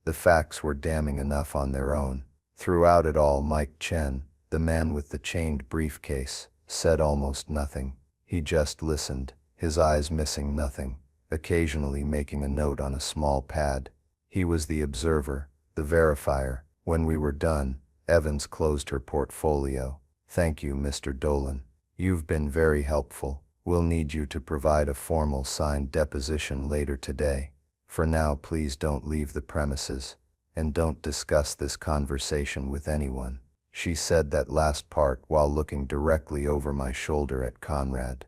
The facts were damning enough on their own. Throughout it all, Mike Chen, the man with the chained briefcase, said almost nothing. He just listened, his eyes missing nothing, occasionally making a note on a small pad. He was the observer, the verifier. When we were done, Evans closed her portfolio. "Thank you, Mr. Dolan. You've been very helpful. We'll need you to provide a formal signed deposition later today. For now, please don't leave the premises, and don't discuss this conversation with anyone." She said that last part while looking directly over my shoulder at Conrad.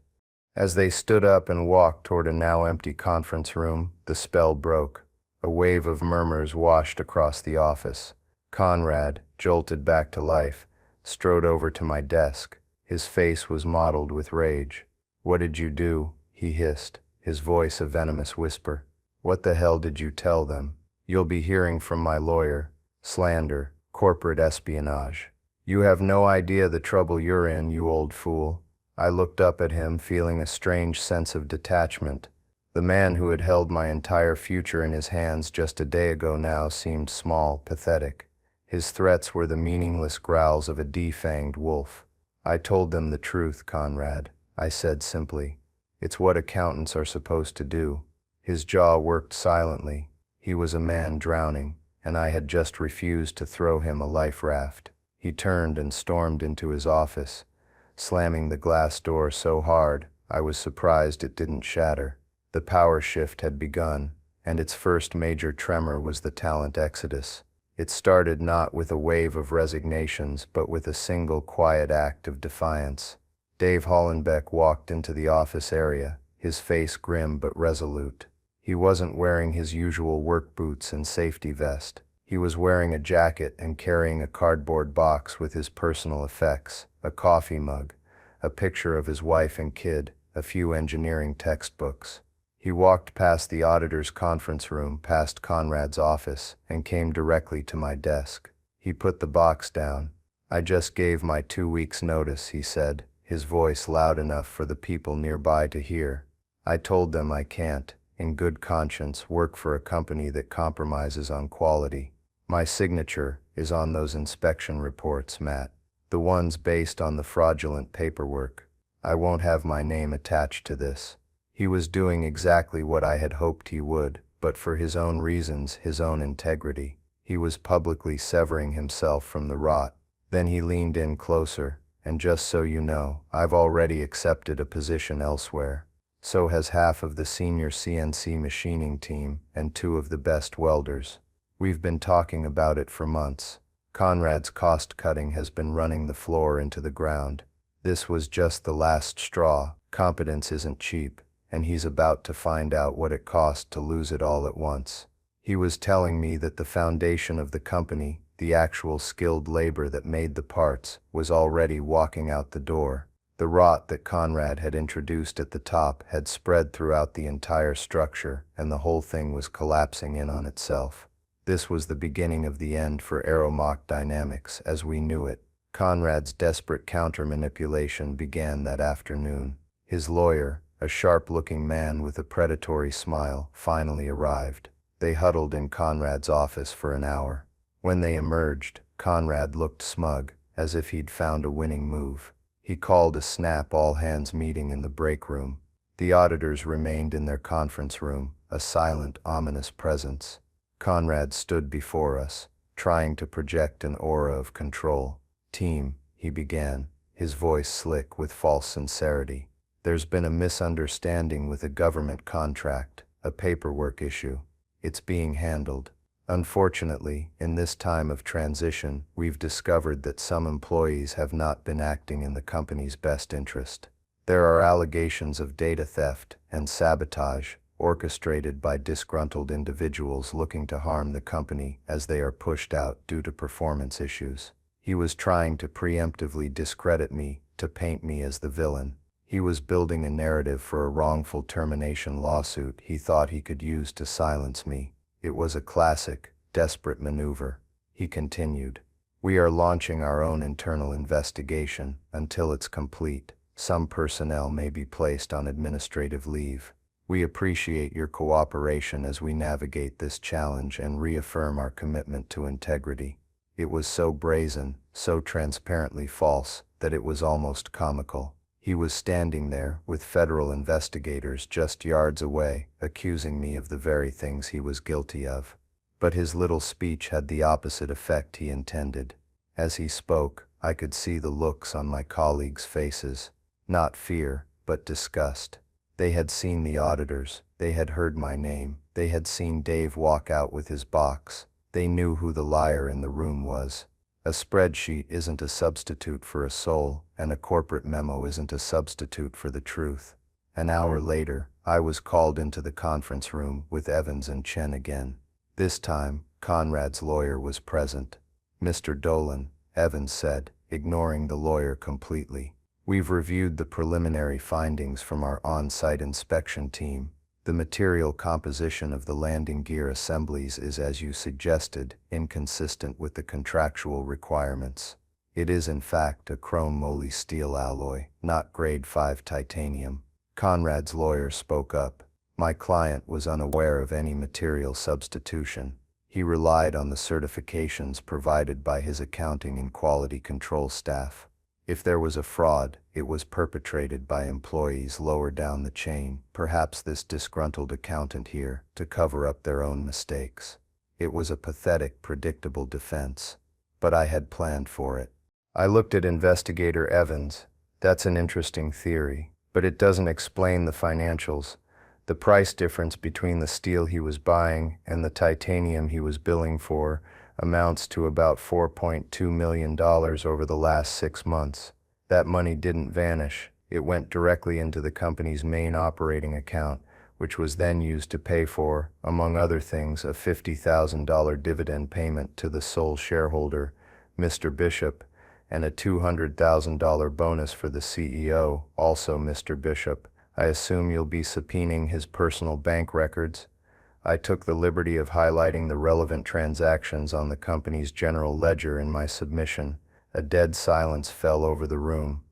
As they stood up and walked toward a now empty conference room, the spell broke. A wave of murmurs washed across the office. Conrad, jolted back to life, strode over to my desk. His face was mottled with rage. "What did you do?" he hissed, his voice a venomous whisper. "What the hell did you tell them? You'll be hearing from my lawyer. Slander, corporate espionage. You have no idea the trouble you're in, you old fool." I looked up at him, feeling a strange sense of detachment. The man who had held my entire future in his hands just a day ago now seemed small, pathetic. His threats were the meaningless growls of a defanged wolf. "I told them the truth, Conrad," I said simply. "It's what accountants are supposed to do." His jaw worked silently. He was a man drowning, and I had just refused to throw him a life raft. He turned and stormed into his office, slamming the glass door so hard I was surprised it didn't shatter. The power shift had begun, and its first major tremor was the talent exodus. It started not with a wave of resignations, but with a single quiet act of defiance. Dave Hollenbeck walked into the office area, his face grim but resolute. He wasn't wearing his usual work boots and safety vest. He was wearing a jacket and carrying a cardboard box with his personal effects, a coffee mug, a picture of his wife and kid, a few engineering textbooks. He walked past the auditor's conference room, past Conrad's office, and came directly to my desk. He put the box down. "I just gave my 2 weeks' notice," he said, his voice loud enough for the people nearby to hear. "I told them I can't, in good conscience, work for a company that compromises on quality. My signature is on those inspection reports, Matt, the ones based on the fraudulent paperwork. I won't have my name attached to this." He was doing exactly what I had hoped he would, but for his own reasons, his own integrity. He was publicly severing himself from the rot. Then he leaned in closer. "And just so you know, I've already accepted a position elsewhere. So has half of the senior CNC machining team and 2 of the best welders. We've been talking about it for months. Conrad's cost cutting has been running the floor into the ground. This was just the last straw. Competence isn't cheap, and he's about to find out what it cost to lose it all at once." He was telling me that the foundation of the company, the actual skilled labor that made the parts, was already walking out the door. The rot that Conrad had introduced at the top had spread throughout the entire structure, and the whole thing was collapsing in on itself. This was the beginning of the end for Aeromach Dynamics as we knew it. Conrad's desperate counter-manipulation began that afternoon. His lawyer, a sharp-looking man with a predatory smile, finally arrived. They huddled in Conrad's office for an hour. When they emerged, Conrad looked smug, as if he'd found a winning move. He called a snap all-hands meeting in the break room. The auditors remained in their conference room, a silent, ominous presence. Conrad stood before us, trying to project an aura of control. "Team," he began, his voice slick with false sincerity. "There's been a misunderstanding with a government contract, a paperwork issue. It's being handled. Unfortunately, in this time of transition, we've discovered that some employees have not been acting in the company's best interest. There are allegations of data theft and sabotage, orchestrated by disgruntled individuals looking to harm the company as they are pushed out due to performance issues." He was trying to preemptively discredit me, to paint me as the villain. He was building a narrative for a wrongful termination lawsuit he thought he could use to silence me. It was a classic, desperate maneuver. He continued, "We are launching our own internal investigation until it's complete. Some personnel may be placed on administrative leave. We appreciate your cooperation as we navigate this challenge and reaffirm our commitment to integrity." It was so brazen, so transparently false, that it was almost comical. He was standing there, with federal investigators just yards away, accusing me of the very things he was guilty of. But his little speech had the opposite effect he intended. As he spoke, I could see the looks on my colleagues' faces. Not fear, but disgust. They had seen the auditors, they had heard my name, they had seen Dave walk out with his box. They knew who the liar in the room was. A spreadsheet isn't a substitute for a soul, and a corporate memo isn't a substitute for the truth. An hour later, I was called into the conference room with Evans and Chen again. This time, Conrad's lawyer was present. "Mr. Dolan," Evans said, ignoring the lawyer completely, "we've reviewed the preliminary findings from our on-site inspection team. The material composition of the landing gear assemblies is, as you suggested, inconsistent with the contractual requirements. It is in fact a chrome moly steel alloy, not grade 5 titanium." Conrad's lawyer spoke up. "My client was unaware of any material substitution. He relied on the certifications provided by his accounting and quality control staff. If there was a fraud, it was perpetrated by employees lower down the chain, perhaps this disgruntled accountant here, to cover up their own mistakes." It was a pathetic, predictable defense. But I had planned for it. I looked at Investigator Evans. "That's an interesting theory, but it doesn't explain the financials. The price difference between the steel he was buying and the titanium he was billing for amounts to about $4.2 million over the last 6 months. That money didn't vanish. It went directly into the company's main operating account, which was then used to pay for, among other things, a $50,000 dividend payment to the sole shareholder, Mr. Bishop, and a $200,000 bonus for the CEO, also Mr. Bishop. I assume you'll be subpoenaing his personal bank records." I took the liberty of highlighting the relevant transactions on the company's general ledger in my submission. A dead silence fell over the room.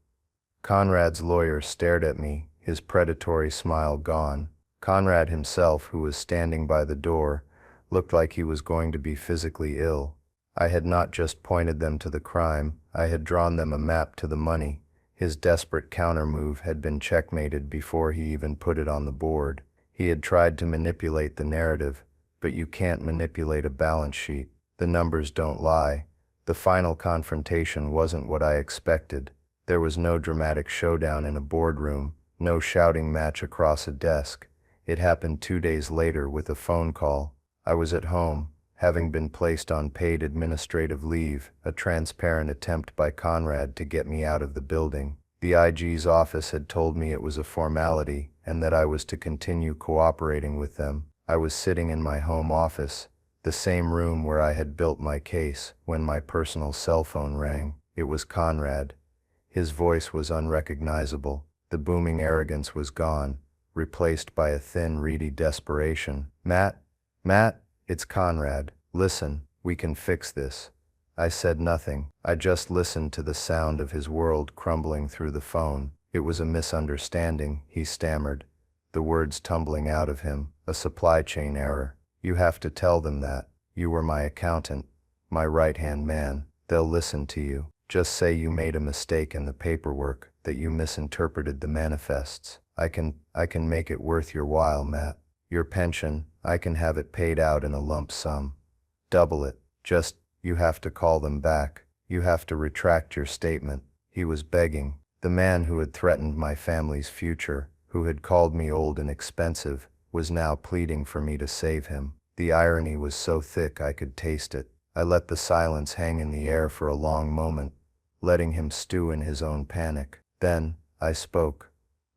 Conrad's lawyer stared at me, his predatory smile gone. Conrad himself, who was standing by the door, looked like he was going to be physically ill. I had not just pointed them to the crime, I had drawn them a map to the money. His desperate counter-move had been checkmated before he even put it on the board. He had tried to manipulate the narrative, but you can't manipulate a balance sheet. The numbers don't lie. The final confrontation wasn't what I expected. There was no dramatic showdown in a boardroom, no shouting match across a desk. It happened 2 days later with a phone call. I was at home, having been placed on paid administrative leave, a transparent attempt by Conrad to get me out of the building. The IG's office had told me it was a formality and that I was to continue cooperating with them. I was sitting in my home office, the same room where I had built my case, when my personal cell phone rang. It was Conrad. His voice was unrecognizable. The booming arrogance was gone, replaced by a thin, reedy desperation. Matt, it's Conrad. Listen, we can fix this." I said nothing. I just listened to the sound of his world crumbling through the phone. "It was a misunderstanding," he stammered, the words tumbling out of him. "A supply chain error. You have to tell them that. You were my accountant, my right-hand man. They'll listen to you. Just say you made a mistake in the paperwork, that you misinterpreted the manifests. I can make it worth your while, Matt. Your pension, I can have it paid out in a lump sum. Double it. Just, you have to call them back. You have to retract your statement." He was begging. The man who had threatened my family's future, who had called me old and expensive, was now pleading for me to save him. The irony was so thick I could taste it. I let the silence hang in the air for a long moment, letting him stew in his own panic. Then, I spoke,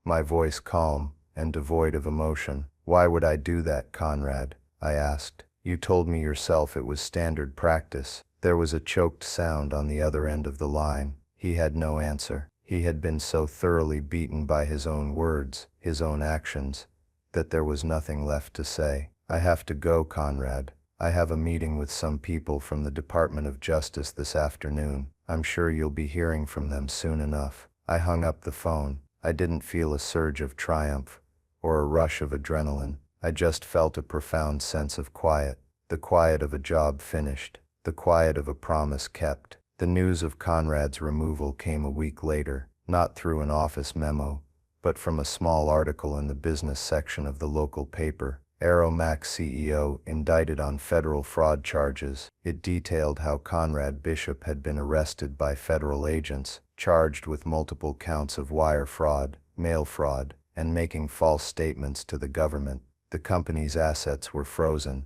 my voice calm and devoid of emotion. "Why would I do that, Conrad?" I asked. "You told me yourself it was standard practice." There was a choked sound on the other end of the line. He had no answer. He had been so thoroughly beaten by his own words, his own actions, that there was nothing left to say. "I have to go, Conrad. I have a meeting with some people from the Department of Justice this afternoon. I'm sure you'll be hearing from them soon enough." I hung up the phone. I didn't feel a surge of triumph or a rush of adrenaline. I just felt a profound sense of quiet. The quiet of a job finished. The quiet of a promise kept. The news of Conrad's removal came a week later, not through an office memo, but from a small article in the business section of the local paper. Aeromax CEO indicted on federal fraud charges. It detailed how Conrad Bishop had been arrested by federal agents, charged with multiple counts of wire fraud, mail fraud, and making false statements to the government. The company's assets were frozen,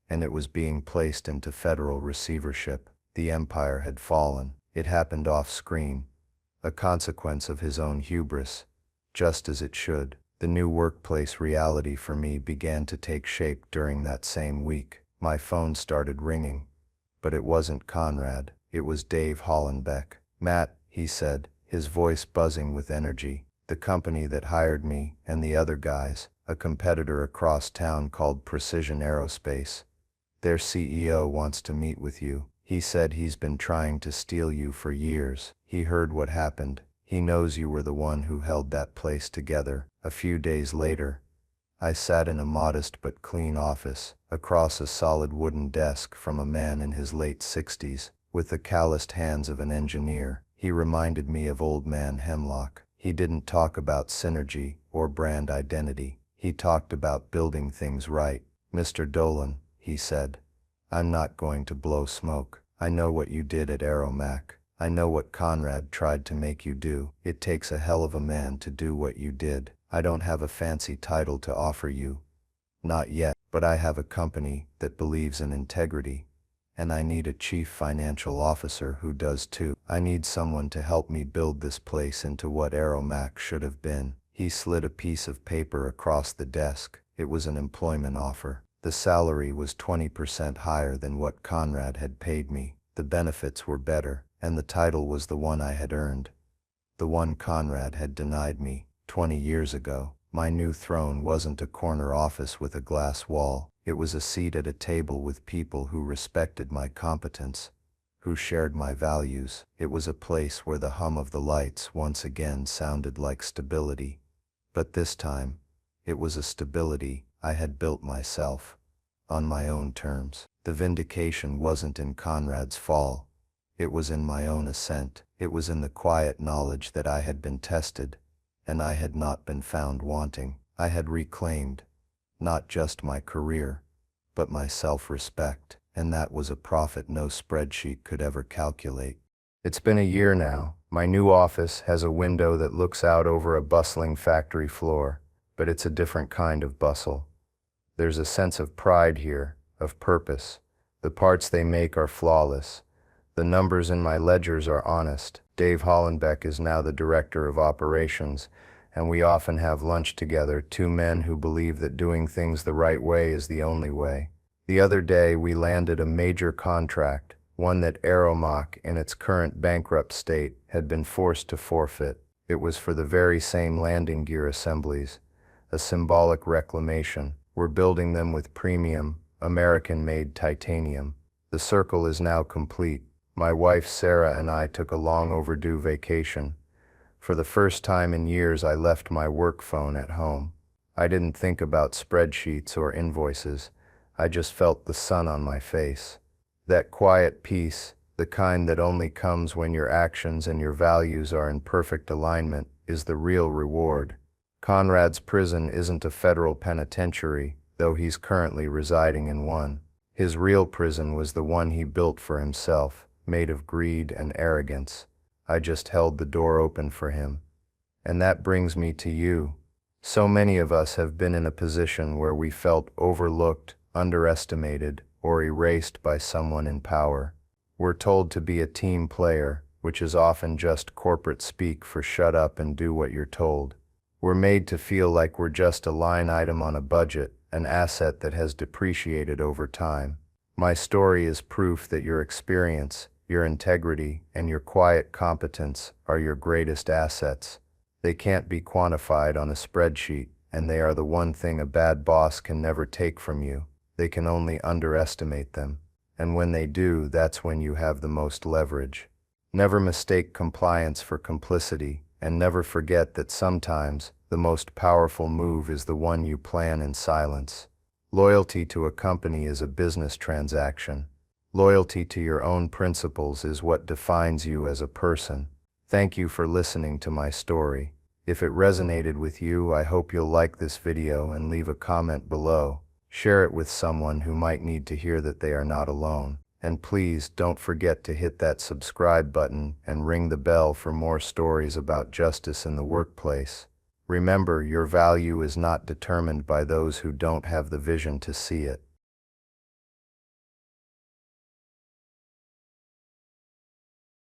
and it was being placed into federal receivership. The empire had fallen. It happened off-screen, a consequence of his own hubris, just as it should. The new workplace reality for me began to take shape during that same week. My phone started ringing, but it wasn't Conrad. It was Dave Hollenbeck. "Matt," he said, his voice buzzing with energy. "The company that hired me and the other guys, a competitor across town called Precision Aerospace, their CEO wants to meet with you. He said he's been trying to steal you for years. He heard what happened. He knows you were the one who held that place together." A few days later, I sat in a modest but clean office, across a solid wooden desk from a man in his late 60s, with the calloused hands of an engineer. He reminded me of Old Man Hemlock. He didn't talk about synergy or brand identity. He talked about building things right. "Mr. Dolan," he said, "I'm not going to blow smoke. I know what you did at Aeromac. I know what Conrad tried to make you do. It takes a hell of a man to do what you did. I don't have a fancy title to offer you. Not yet, but I have a company that believes in integrity, and I need a chief financial officer who does too. I need someone to help me build this place into what Aeromac should have been." He slid a piece of paper across the desk. It was an employment offer. The salary was 20% higher than what Conrad had paid me. The benefits were better, and the title was the one I had earned, the one Conrad had denied me 20 years ago. My new throne wasn't a corner office with a glass wall. It was a seat at a table with people who respected my competence, who shared my values. It was a place where the hum of the lights once again sounded like stability. But this time, it was a stability I had built myself, on my own terms. The vindication wasn't in Conrad's fall. It was in my own ascent. It was in the quiet knowledge that I had been tested, and I had not been found wanting. I had reclaimed, not just my career, but my self-respect, and that was a profit no spreadsheet could ever calculate. It's been a year now. My new office has a window that looks out over a bustling factory floor, but it's a different kind of bustle. There's a sense of pride here, of purpose. The parts they make are flawless. The numbers in my ledgers are honest. Dave Hollenbeck is now the director of operations, and we often have lunch together, two men who believe that doing things the right way is the only way. The other day we landed a major contract, one that Aeromac, in its current bankrupt state, had been forced to forfeit. It was for the very same landing gear assemblies, a symbolic reclamation. We're building them with premium, American-made titanium. The circle is now complete. My wife Sarah and I took a long overdue vacation. For the first time in years, I left my work phone at home. I didn't think about spreadsheets or invoices. I just felt the sun on my face. That quiet peace, the kind that only comes when your actions and your values are in perfect alignment, is the real reward. Conrad's prison isn't a federal penitentiary, though he's currently residing in one. His real prison was the one he built for himself, made of greed and arrogance. I just held the door open for him. And that brings me to you. So many of us have been in a position where we felt overlooked, underestimated, or erased by someone in power. We're told to be a team player, which is often just corporate speak for shut up and do what you're told. We're made to feel like we're just a line item on a budget, an asset that has depreciated over time. My story is proof that your experience, your integrity, and your quiet competence are your greatest assets. They can't be quantified on a spreadsheet, and they are the one thing a bad boss can never take from you. They can only underestimate them. And when they do, that's when you have the most leverage. Never mistake compliance for complicity, and never forget that sometimes the most powerful move is the one you plan in silence. Loyalty to a company is a business transaction. Loyalty to your own principles is what defines you as a person. Thank you for listening to my story. If it resonated with you, I hope you'll like this video and leave a comment below. Share it with someone who might need to hear that they are not alone. And please don't forget to hit that subscribe button and ring the bell for more stories about justice in the workplace. Remember, your value is not determined by those who don't have the vision to see it.